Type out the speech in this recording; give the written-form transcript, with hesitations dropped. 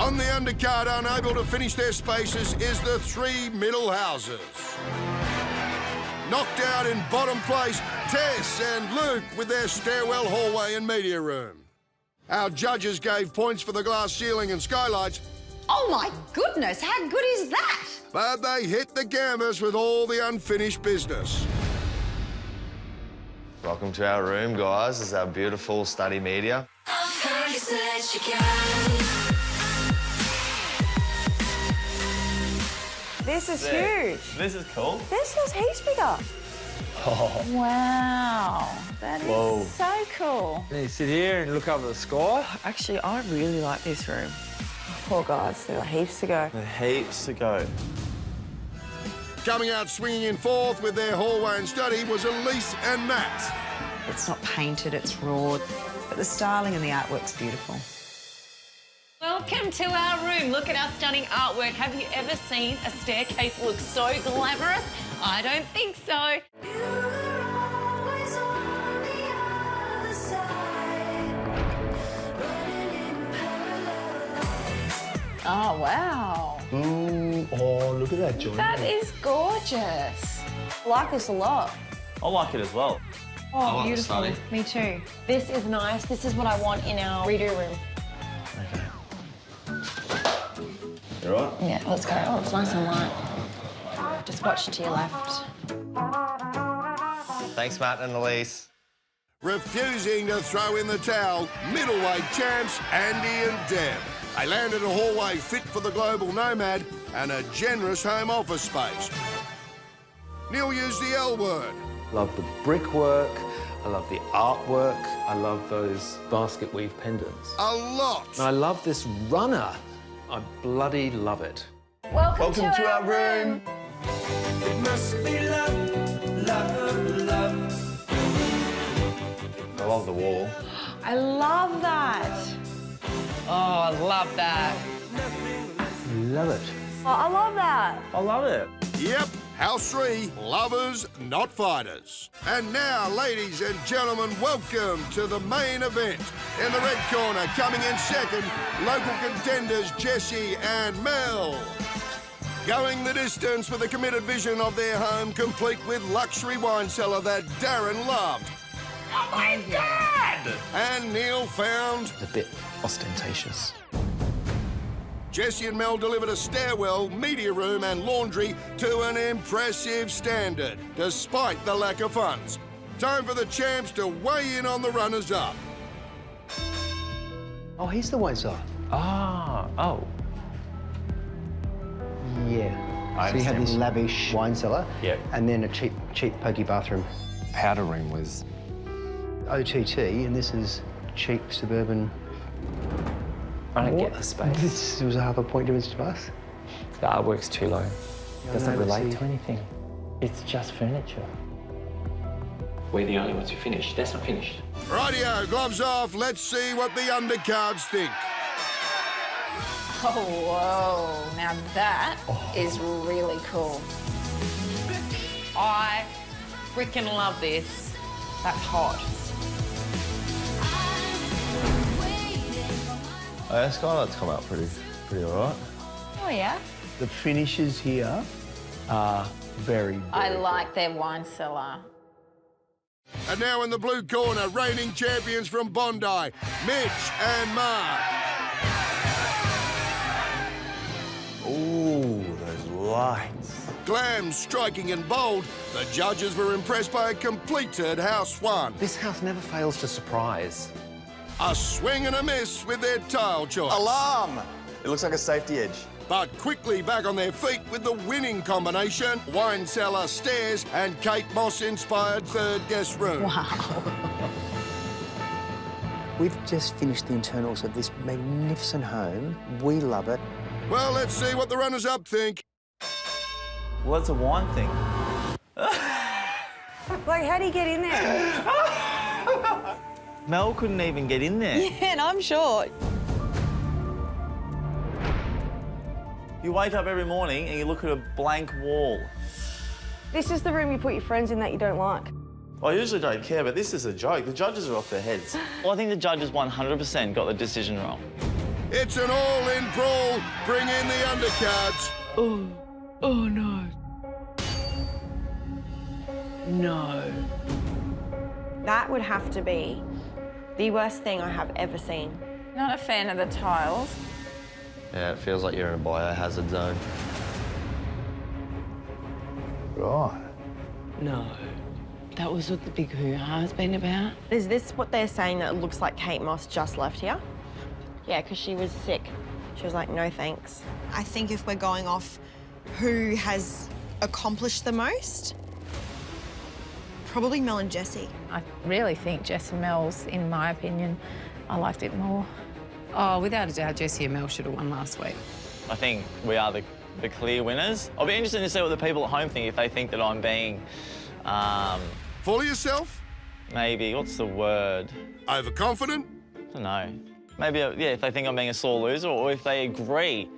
On the undercard, unable to finish their spaces, is the three middle houses. Knocked out in bottom place, Tess and Luke with their stairwell, hallway and media room. Our judges gave points for the glass ceiling and skylights. Oh my goodness, how good is that? But they hit the canvas with all the unfinished business. Welcome to our room, guys. This is our beautiful study media. This is huge. This is cool. This feels heaps bigger. Oh. Wow, that Whoa. is so cool. Then you sit here and look over the sky. Actually, I really like this room. Poor guys, there are heaps to go. Heaps to go. Coming out swinging in fourth with their hallway and study was Elise and Matt. It's not painted, it's raw, but the styling and the artwork's beautiful. Welcome to our room. Look at our stunning artwork. Have you ever seen a staircase look so glamorous? I don't think so. Oh, wow. Ooh, oh, look at that joint. That is gorgeous. I like this a lot. I like it as well. Oh, beautiful. Me too. This is nice. This is what I want in our redo room. Okay. You all right? Yeah, let's go. Oh, it's nice and light. Just watch to your left. Thanks, Matt and Elise. Refusing to throw in the towel, middleweight champs Andy and Deb. They landed a hallway fit for the global nomad and a generous home office space. Neil used the L word. Love the brickwork, I love the artwork, I love those basket weave pendants. A lot. And I love this runner. I bloody love it. Welcome to our room. It must be love, love, love. I love the wall. I love that. Oh, I love that. Love it. Oh, I love that. I love it. Yep, House 3, lovers, not fighters. And now, ladies and gentlemen, welcome to the main event. In the red corner, coming in second, local contenders Jesse and Mel. Going the distance with a committed vision of their home, complete with luxury wine cellar that Darren loved. Oh, my God! And Neil found A bit ostentatious. Jesse and Mel delivered a stairwell, media room and laundry to an impressive standard, despite the lack of funds. Time for the champs to weigh in on the runners-up. Oh, he's the wine cellar. Ah, oh. Yeah. So you had this lavish wine cellar, Yep. and then a cheap, pokey bathroom. Powder room was... OTT, and this is cheap suburban. I don't What? get the space. This was a half a point difference to us. The artwork's too low. Doesn't no, relate see- to anything. It's just furniture. We're the only ones who finished. That's not finished. Rightio, gloves off, let's see what the undercards think. Oh, whoa. Now that is really cool. I freaking love this. That's hot. Our skylight's come out pretty all right. Oh, yeah? The finishes here are very, I like their wine cellar. And now in the blue corner, reigning champions from Bondi, Mitch and Mark. Ooh, those lights. Glam, striking and bold, the judges were impressed by a completed House 1. This house never fails to surprise. A swing and a miss with their tile choice. Alarm! It looks like a safety edge. But quickly back on their feet with the winning combination, wine cellar, stairs and Kate Moss-inspired third guest room. Wow. We've just finished the internals of this magnificent home. We love it. Well, let's see what the runners-up think. Well, that's a wine thing. Like, how do you get in there? Mel couldn't even get in there. Yeah, and I'm short. You wake up every morning and you look at a blank wall. This is the room you put your friends in that you don't like. I usually don't care, but this is a joke. The judges are off their heads. Well, I think the judges 100% got the decision wrong. It's an all-in brawl. Bring in the undercards. Oh no. No. That would have to be the worst thing I have ever seen. Not a fan of the tiles. Yeah, it feels like you're in a biohazard zone. Right. No. That was what the big hoo-ha's been about. Is this what they're saying, that it looks like Kate Moss just left here? Yeah, because she was sick. She was like, no thanks. I think if we're going off who has accomplished the most, probably Mel and Jessie. I really think Jess and Mel's, in my opinion, I liked it more. Oh, without a doubt, Jessie and Mel should have won last week. I think we are the clear winners. I'll be interested to see what the people at home think, if they think that I'm being, Full of yourself? maybe, what's the word? Overconfident? I don't know. Maybe, yeah, if they think I'm being a sore loser, or if they agree